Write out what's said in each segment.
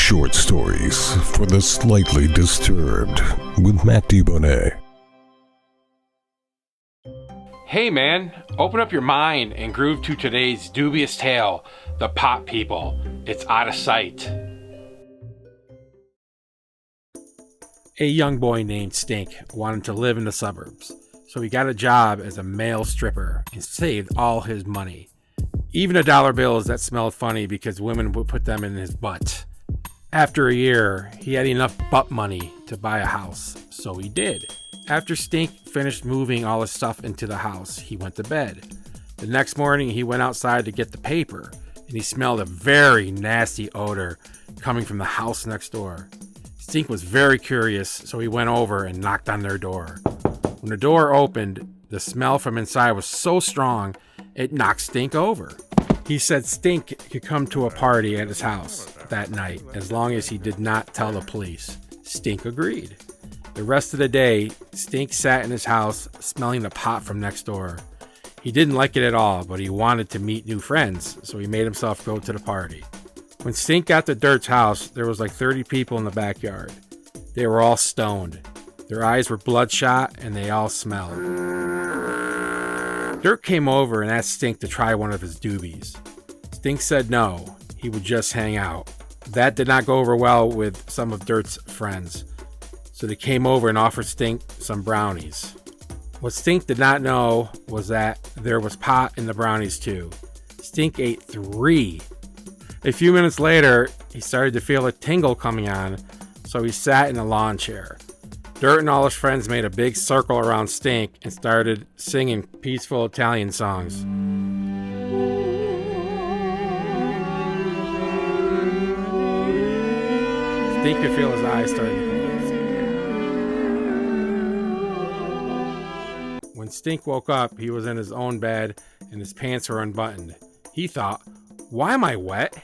Short stories for the slightly disturbed with Matt DeBoner. Hey man, open up your mind and groove to today's dubious tale, The Pot People. It's out of sight. A young boy named Stink wanted to live in the suburbs, so he got a job as a male stripper and saved all his money. Even $1 bills that smelled funny because women would put them in his butt. After a year, he had enough butt money to buy a house, so he did. After Stink finished moving all his stuff into the house, he went to bed. The next morning, he went outside to get the paper, and he smelled a very nasty odor coming from the house next door. Stink was very curious, so he went over and knocked on their door. When the door opened, the smell from inside was so strong, it knocked Stink over. He said Stink could come to a party at his house that night, as long as he did not tell the police. Stink agreed. The rest of the day, Stink sat in his house, smelling the pot from next door. He didn't like it at all, but he wanted to meet new friends, so he made himself go to the party. When Stink got to Dirt's house, there was like 30 people in the backyard. They were all stoned. Their eyes were bloodshot, and they all smelled. Dirt came over and asked Stink to try one of his doobies. Stink said no, he would just hang out. That did not go over well with some of Dirt's friends, so they came over and offered Stink some brownies. What Stink did not know was that there was pot in the brownies too. Stink ate 3. A few minutes later, he started to feel a tingle coming on, so he sat in a lawn chair. Dirt and all his friends made a big circle around Stink and started singing peaceful Italian songs. Stink could feel his eyes starting to close. When Stink woke up, he was in his own bed and his pants were unbuttoned. He thought, "Why am I wet?"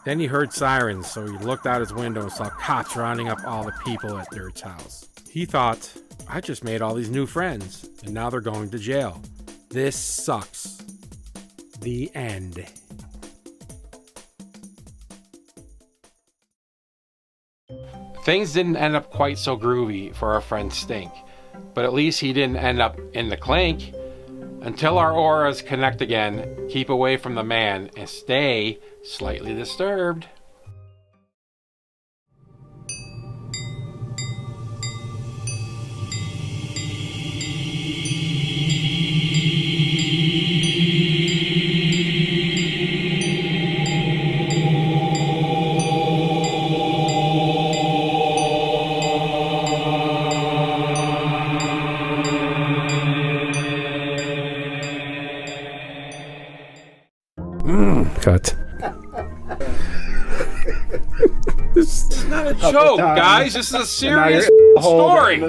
Then he heard sirens, so he looked out his window and saw cops rounding up all the people at Dirt's house. He thought, "I just made all these new friends, and now they're going to jail. This sucks." The end. Things didn't end up quite so groovy for our friend Stink, but at least he didn't end up in the clink. Until our auras connect again, keep away from the man and stay slightly disturbed. Cut. This is not a joke, guys. This is a serious story.